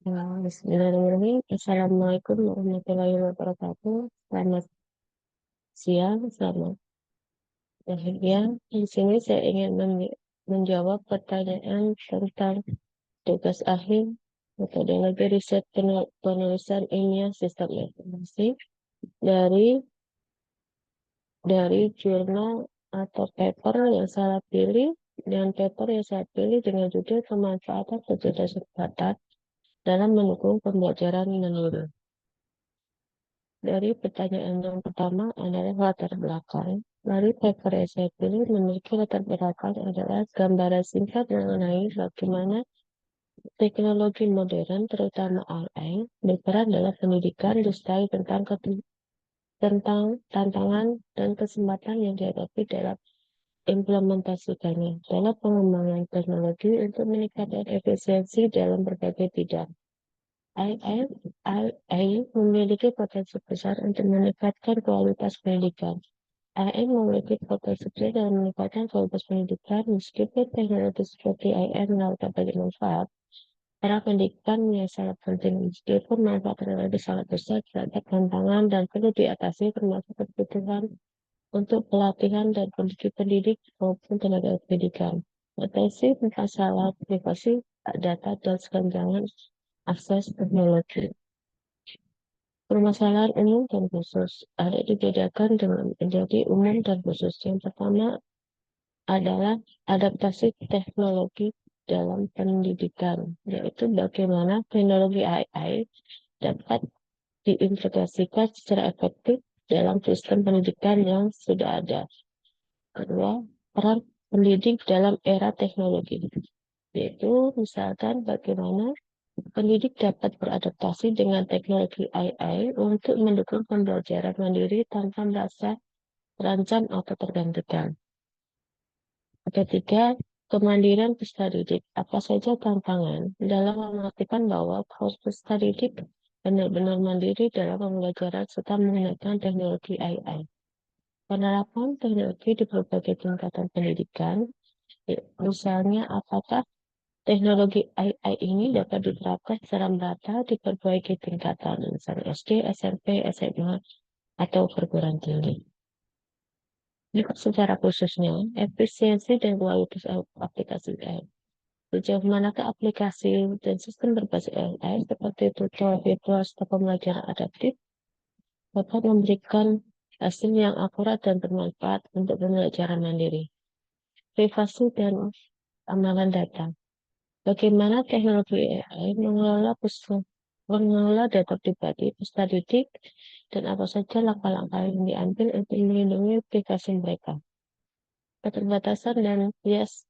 Bismillahirrahmanirrahim. Assalamualaikum warahmatullahi wabarakatuh. Selamat siang, selamat siang. Di sini saya ingin menjawab pertanyaan tentang tugas akhir metodologi riset penulisan ilmiah sistem informasi dari jurnal atau paper yang saya pilih dan paper yang saya pilih dengan judul pemanfaatan kecerdasan dalam mendukung pembelajaran mandiri. Dari pertanyaan yang pertama adalah latar belakang. Dari paper yang saya pilih memiliki latar belakang adalah gambaran singkat mengenai bagaimana teknologi modern, terutama AI, berperan dalam pendidikan, detail tentang tantangan dan kesempatan yang dihadapi dalam implementasikannya dalam pengembangan teknologi untuk meningkatkan efisiensi dalam berbagai bidang. AI memiliki potensi besar untuk meningkatkan kualitas pendidikan. AI memiliki potensi besar dalam meningkatkan kualitas pendidikan meskipun teknologi seperti AI menawarkan banyak manfaat. Era pendidikan yang sangat penting meskipun manfaat teknologi sangat besar terhadap tantangan dan perlu diatasi termasuk kebutuhan untuk pelatihan dan pendidik maupun tenaga pendidikan. Potensi masalah privasi data dan kesenjangan akses teknologi. Permasalahan umum dan khusus ada dibedakan dengan menjadi umum dan khusus. Yang pertama adalah adaptasi teknologi dalam pendidikan, yaitu bagaimana teknologi AI dapat diintegrasikan secara efektif dalam sistem pendidikan yang sudah ada. Kedua, peran pendidik dalam era teknologi, yaitu misalkan bagaimana pendidik dapat beradaptasi dengan teknologi AI untuk mendukung pembelajaran mandiri tanpa merasa terancam atau tergantikan. Ketiga, kemandirian peserta didik. Apa saja tantangan dalam memastikan bahwa peserta didik benar-benar mandiri dalam pembelajaran serta menggunakan teknologi AI. Penerapan teknologi di berbagai tingkatan pendidikan, misalnya apakah teknologi AI ini dapat diterapkan secara merata di berbagai tingkatan, misalnya SD, SMP, SMA, atau perguruan tinggi. Secara khususnya, efisiensi dan kualitas aplikasi AI. Sejauh manakah aplikasi dan sistem berbasis AI seperti tutorial virtual atau pembelajaran adaptif dapat memberikan hasil yang akurat dan bermanfaat untuk pembelajaran mandiri. Privasi dan amalan data. Bagaimana teknologi AI mengelola data pribadi peserta didik dan apa saja langkah-langkah yang diambil untuk melindungi privasi mereka. Keterbatasan dan bias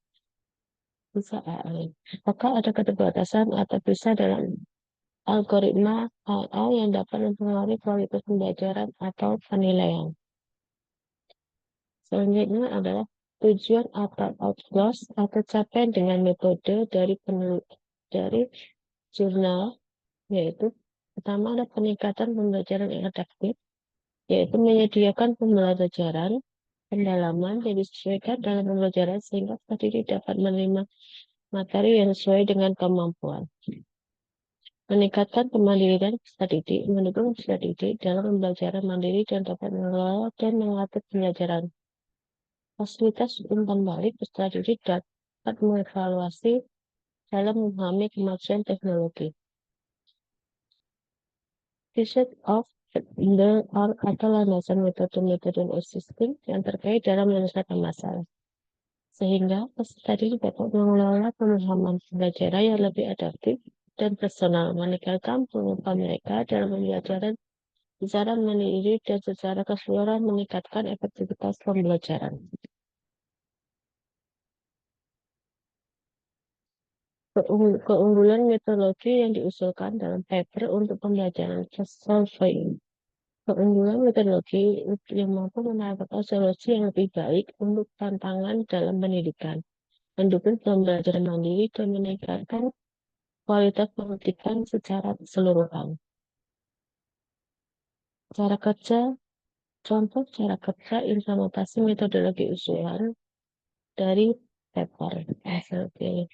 bisa AI. Apakah ada keterbatasan atau bisa dalam algoritma AI yang dapat mempengaruhi kualitas pembelajaran atau penilaian? Selanjutnya adalah tujuan atau outcomes atau capaian dengan metode dari jurnal, yaitu pertama ada peningkatan pembelajaran yang adaptif, yaitu menyediakan pembelajaran pendalaman yang disesuaikan dalam pembelajaran sehingga peserta didik dapat menerima materi yang sesuai dengan kemampuan. Meningkatkan kemandirian peserta didik, mendukung peserta didik dalam pembelajaran mandiri dan dapat mengelola dan mengatur pembelajaran. Fasilitas umpan balik peserta didik dapat mengevaluasi dalam memahami kemajuan teknologi. Research of the atau landasan metode-metode existing yang terkait dalam menyelesaikan masalah. Sehingga peserta didik dapat mengelola pemahaman pembelajaran yang lebih adaptif dan personal, meningkatkan pengetahuan mereka dalam pembelajaran secara mandiri dan secara keseluruhan meningkatkan efektivitas pembelajaran. Keunggulan metodologi yang diusulkan dalam paper untuk pembelajaran solving. Keunggulan metodologi yang mampu menawarkan solusi yang lebih baik untuk tantangan dalam pendidikan, mendukung pembelajaran mandiri dan meningkatkan kualitas pendidikan secara keseluruhan. Cara kerja, contoh cara kerja implementasi metodologi usulan dari paper SLP.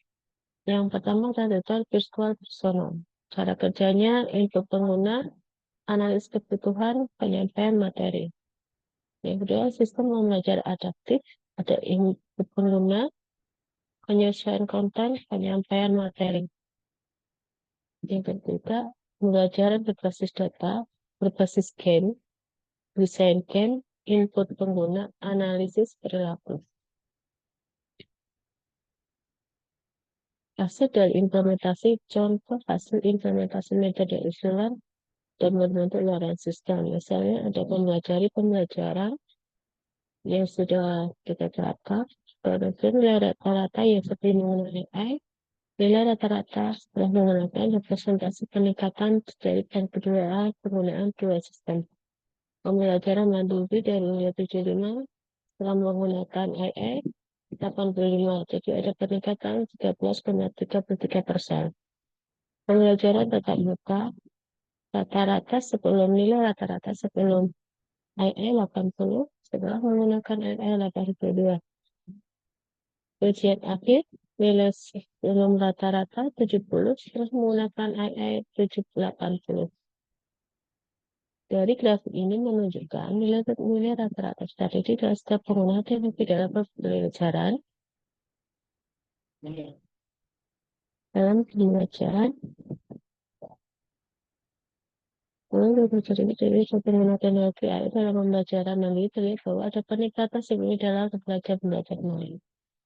Yang pertama adalah virtual personal. Cara kerjanya untuk pengguna, analis kebutuhan, penyampaian materi. Yang kedua, sistem pembelajaran adaptif, ada input pengguna, penyesuaian konten, penyampaian materi. Yang ketiga, pembelajaran berbasis data, berbasis game, desain game, input pengguna, analisis perilaku. Hasil dari implementasi, contoh hasil implementasi metode usulan dan membentuk luaran sistem. Misalnya ada pembelajaran yang sudah kita terapkan, kemudian nilai rata-rata yang seperti menggunakan AI, nilai rata-rata setelah menggunakan representasi peningkatan dari kedua penggunaan dua sistem. Pembelajaran mandiri dari nilai 75 setelah menggunakan AI 85, jadi ada peningkatan 13,33%. Pembelajaran tatap muka rata-rata sebelum AI 80 setelah menggunakan AI 82. Ujian akhir nilai sebelum rata-rata 70 setelah menggunakan AI 80. Dari grafik ini menunjukkan nilai rata-rata statistik dalam setiap penggunaan teknologi dalam pembelajaran Lalu belajar ini dari penggunaan teknologi AI dalam pembelajaran mandiri terlihat bahwa ada peningkatan signifikan dalam belajar mandiri.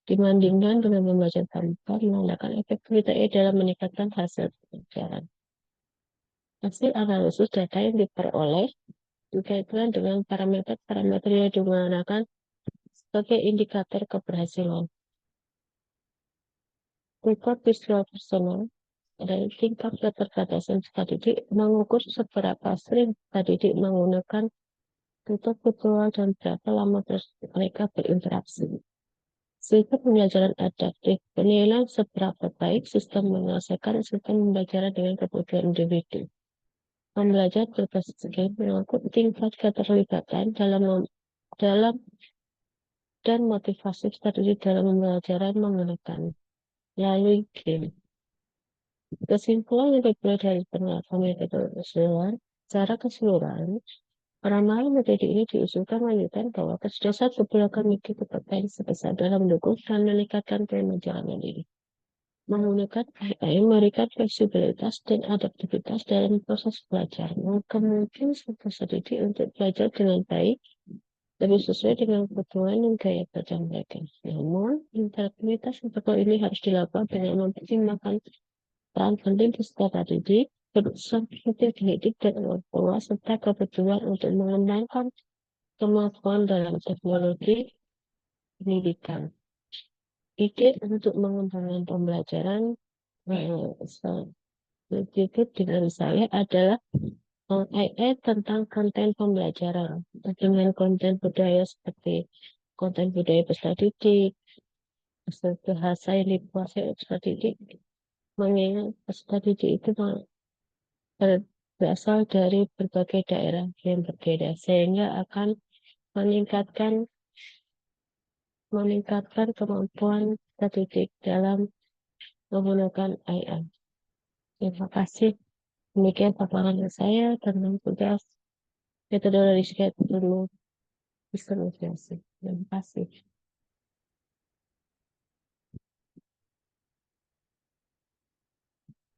Dibandingkan dengan pembelajaran tatap menandakan efektivitas AI dalam meningkatkan hasil pelajaran. Hasil analisis data yang diperoleh dikaitkan dengan parameter-parameter yang digunakan sebagai indikator keberhasilan. Tingkat visual personal dan tingkat keterbatasan peserta didik mengukur seberapa sering peserta didik menggunakan tutor virtual dan berapa lama terus mereka berinteraksi. Sistem pembelajaran adaptif penilaian seberapa baik sistem menyelesaikan sistem pembelajaran dengan kebutuhan individu. Pembelajaran berbasis game mengukur tingkat keterlibatan dalam dan motivasi strategi dalam pembelajaran menggunakan melalui game. Kesimpulan yang diperoleh dari penerapan metode usulan, secara keseluruhan, peramalan metode ini diusulkan melanjutkan bahwa kecerdasan beberapa memiliki kompetensi besar dalam mendukung dan meningkatkan pembelajaran ini. Menggunakan AI memberikan fleksibilitas dan adaptivitas dalam proses belajar, mungkin peserta didik untuk belajar dengan baik, lebih sesuai dengan kebutuhan dan gaya belajar mereka. Namun, interaktivitas protokol ini harus dilakukan dengan mempertimbangkan peran penting peserta didik, keputusan didik dan orang tua, serta kebutuhan untuk mengembangkan kemampuan dalam teknologi pendidikan. Ide untuk mengembangkan pembelajaran berikut dengan saya adalah AI tentang konten pembelajaran dengan konten budaya seperti konten budaya peserta didik, bahasa yang dikuasai peserta didik, mengingat peserta didik itu berasal dari berbagai daerah yang berbeda, sehingga akan meningkatkan kemampuan peserta didik dalam menggunakan AI. Terima kasih. Demikian paparan saya tentang tugas metodologi dulu sistem informasi. Terima kasih.